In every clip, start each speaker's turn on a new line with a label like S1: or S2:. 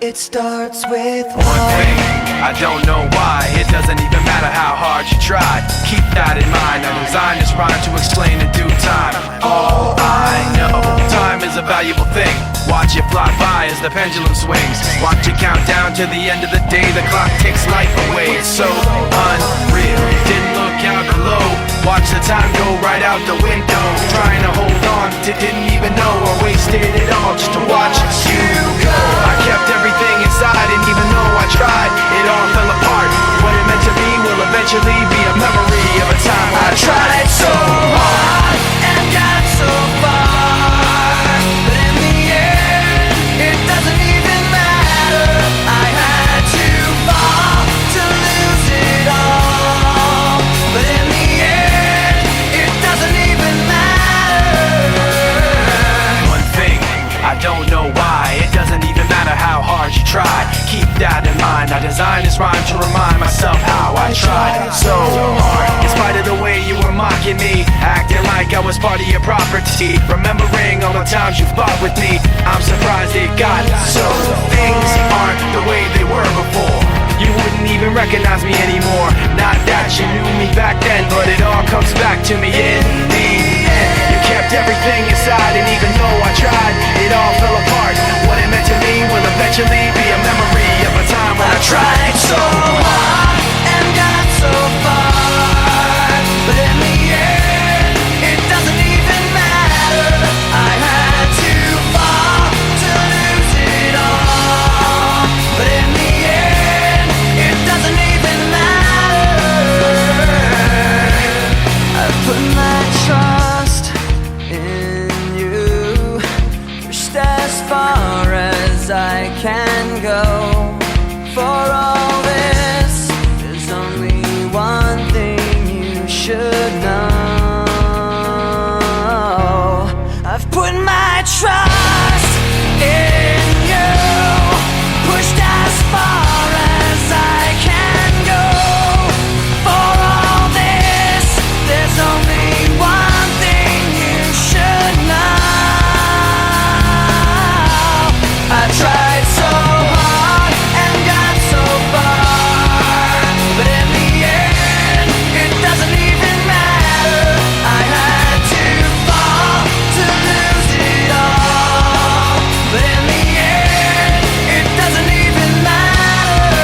S1: It starts with
S2: one thing, I don't know why. It doesn't even matter how hard you try. Keep that in mind. I designed this rhyme to explain in due time. All I know, time is a valuable thing. Watch it fly by as the pendulum swings. Watch it count down to the end of the day. The clock takes life away. It's so unreal. Didn't look out below. Watch the time go right out the window. Trying to hold on to didn't even know I wasted it all just to watch you go. I kept everything inside, and even though I tried, it all fell apart. What it meant to be will eventually be a memory of a time I tried so hard and got so far, but in the end, it doesn't even matter. I had to fall to lose it all, but in the end, it doesn't even matter. One thing, I don't know why. It doesn't even matter how hard you try. Keep that in mind. I designed this rhyme to remind myself how I tried so hard. In spite of the way you were mocking me, acting like I was part of your property, remembering all the times you fought with me, I'm surprised it got so. Things aren't the way they were before. You wouldn't even recognize me anymore. Not that you knew me back then, but it all comes back to me in the end. You kept everything inside, and even though I tried, it all fell apart. What it meant to me will eventually be a memory of a time when I tried so hard and got so far, but in the end, it doesn't even matter. I had to fall to lose it all, but in the end, it doesn't even matter. I've put my trust in you, pushed as far as I can go. For all this, there's only one thing you should know. I've put my trust in you, pushed as far as I can go. For all this, there's only one thing you should know. I tried so hard and got so far, but in the end, it doesn't even matter. I had to fall to lose it all, but in the end, it doesn't even matter.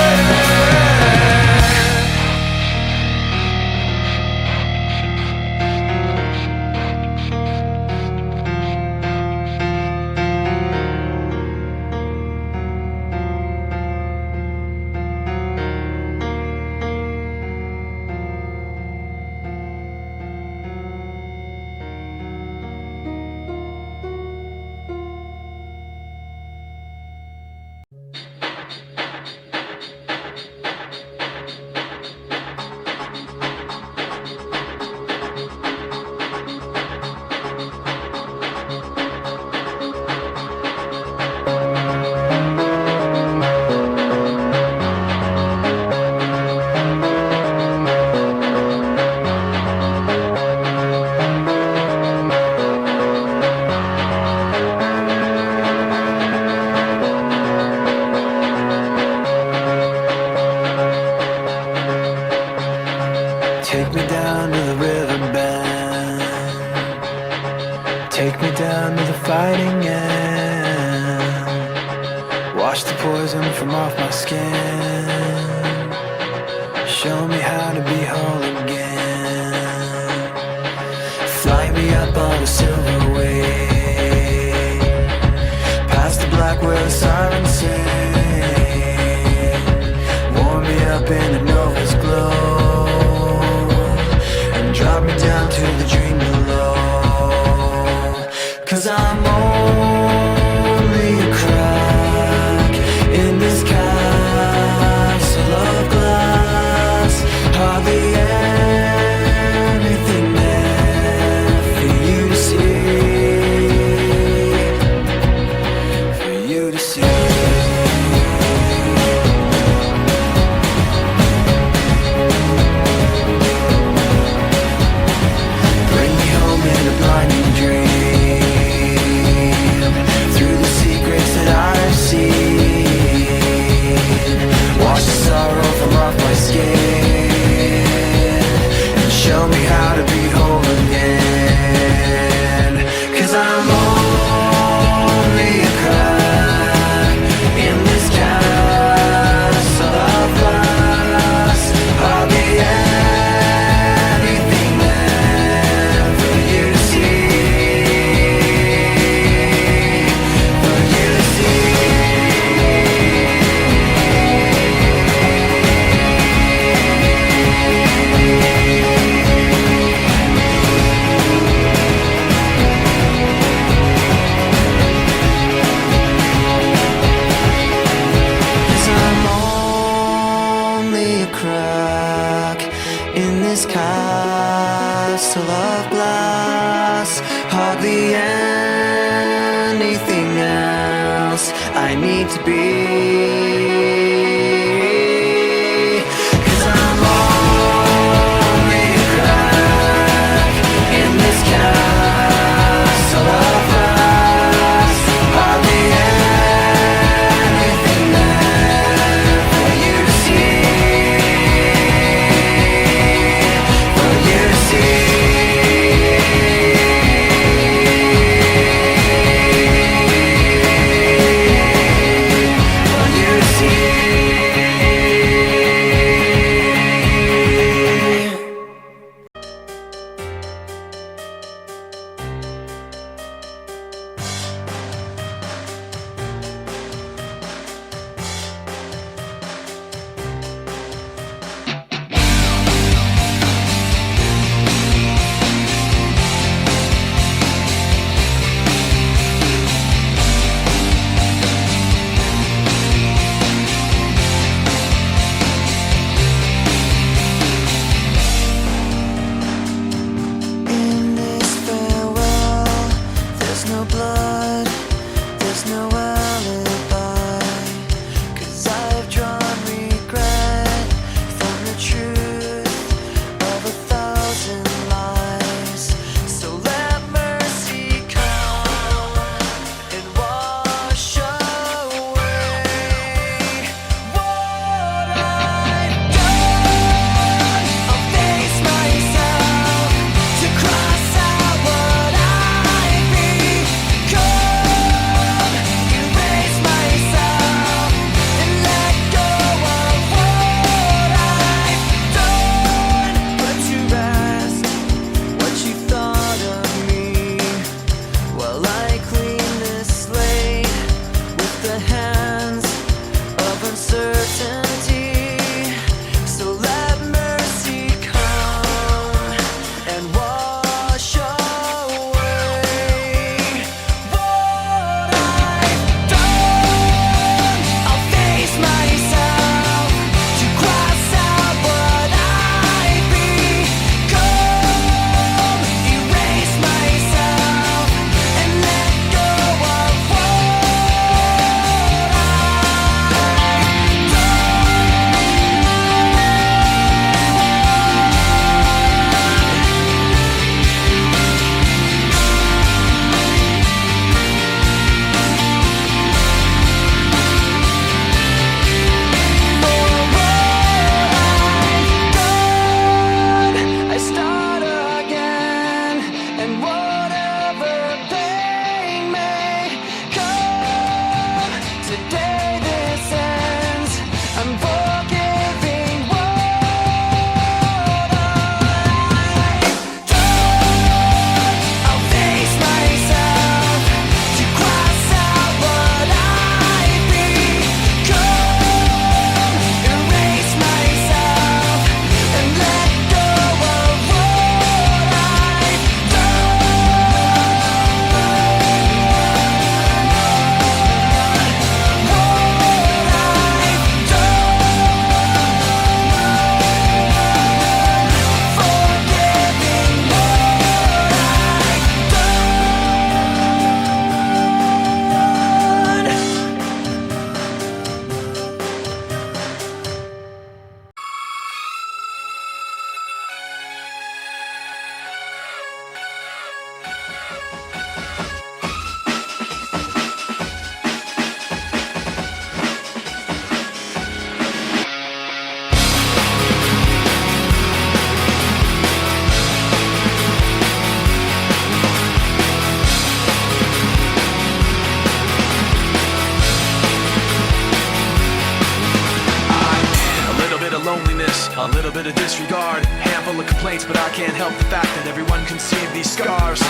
S2: Take me down to the riverbed. Take me down to the fighting end. Wash the poison from off my skin. Show me how to be whole again. Fly me up on a silver wave, past the black where the sirens sing. Warm me up in the Nova's glow, drop me down to the dream below. 'Cause I'm only a crack in this castle of glass. Hardly anything there for you to see, for you to see.
S1: this castle of glass, hardly anything else I need to be.
S2: A little bit of disregard, handful of complaints, but I can't help the fact that everyone can see these scars.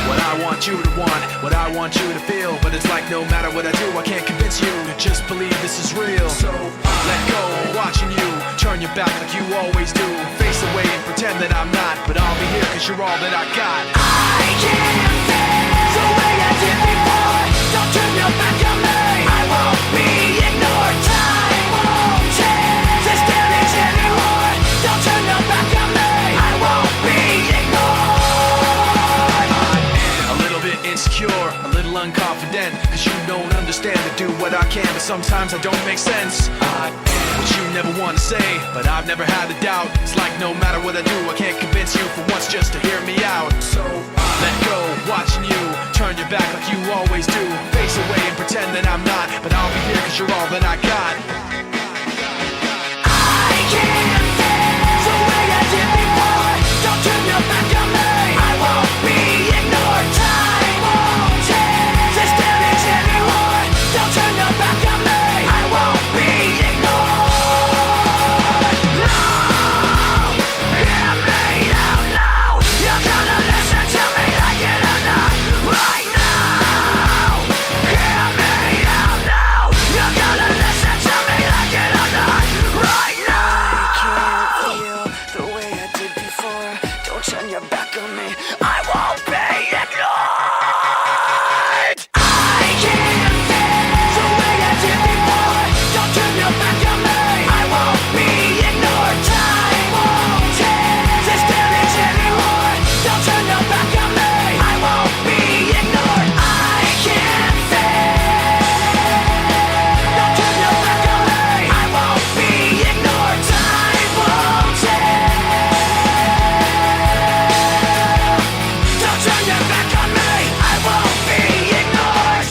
S2: What I want you to want, what I want you to feel, but it's like no matter what I do, I can't convince you to just believe this is real. So let go, watching you turn your back like you always do. Face away and pretend that I'm not, but I'll be here cause you're all that I got. I can't feel the way I did before. Don't turn your back on me, I won't be ignored. Time won't change this damage anymore. Don't turn your back on me. can, but sometimes I don't make sense. What you never want to say, but I've never had a doubt. It's like no matter what I do, I can't convince you for once just to hear me out. So let go, watching you turn your back like you always do. Face away and pretend that I'm not, but I'll be here cause you're all that I got. I can't feel the way I did before. Don't turn your back on me. I won't be ignored. Time won't change this damage anymore. Don't turn your back on me. I won't be ignored. No, hear me out now. You're gonna listen to me like it or not. Right now, hear me out now. You're gonna listen to me like it or not. Right now.
S1: I can't feel the way I did before. Don't turn your back on me.
S2: I won't be ignored. I can't feel the way I did before. Don't turn your back on me. I won't be ignored. Time won't change this damage anymore. Don't turn your back on me. I won't be ignored. I can't feel. Don't turn your back on me. I won't be ignored. Time won't change. Don't turn your back on me. I won't be ignored.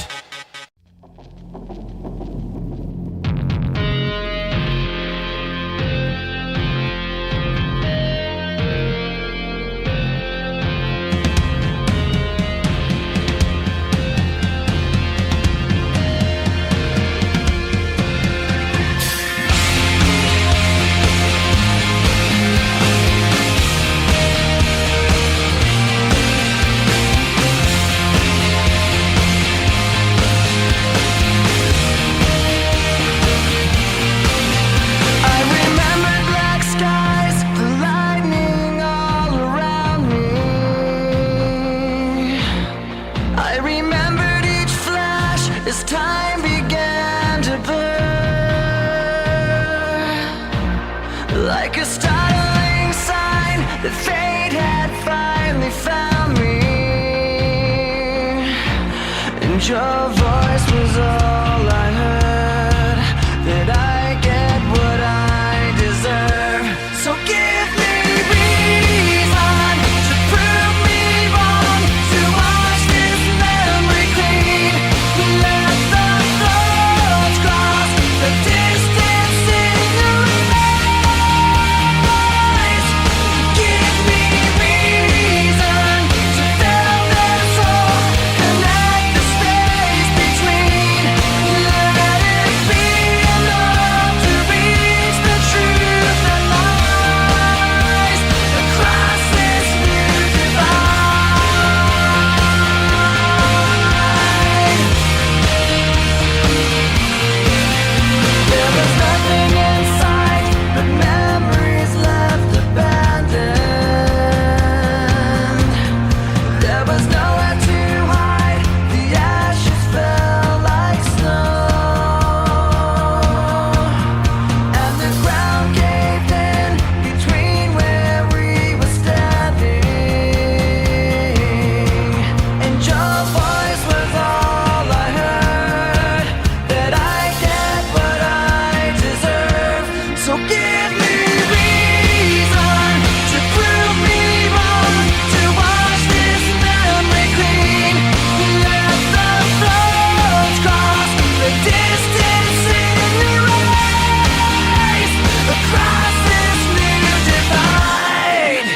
S1: I remember black skies, the lightning all around me. I remembered each flash as time began to blur, like a startling sign that fate had finally found me. And your voice was all I heard, that I get what I deserve. So give me reason to prove me wrong, to wash this memory clean. Let the thoughts cross the distance in your eyes. Give me reason to fill this hole, connect the space between. Let it be enough to reach the truth that lies across this new divide. There was nothing in sight but memories left abandoned. There was nowhere to hide, the ashes fell like snow, and the ground caved in between where we were standing. And your voice was all I heard, that I get what I deserve. So give me reason to prove me wrong, to wash this memory clean. Let the thoughts cross the distance in your eyes across this new divide.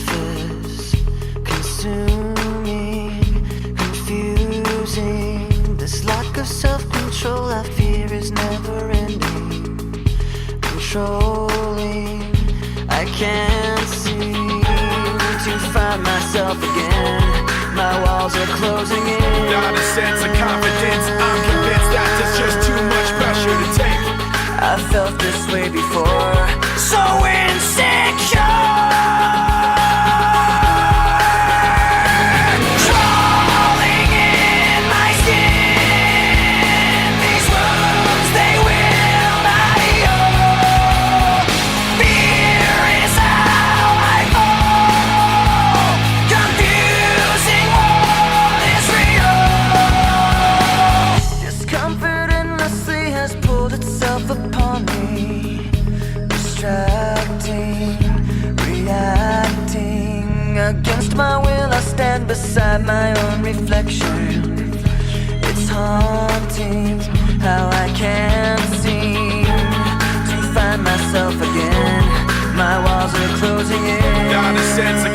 S1: surface, consuming, confusing. This lack of self-control I fear is never ending, controlling. I can't seem to find myself again. My walls are closing in.
S2: Not a sense of confidence. I'm convinced that there's just too much pressure to take.
S1: I felt this way before, so insecure. Crawling in my skin. These wounds, they will not heal. Fear is how I fall. Confusing what is real. Discomfort endlessly has pulled itself upon me, distracting, reacting. Against my will I stand beside my own reflection. It's haunting how I can't seem to find myself again. My walls are closing in.
S2: Not a sense of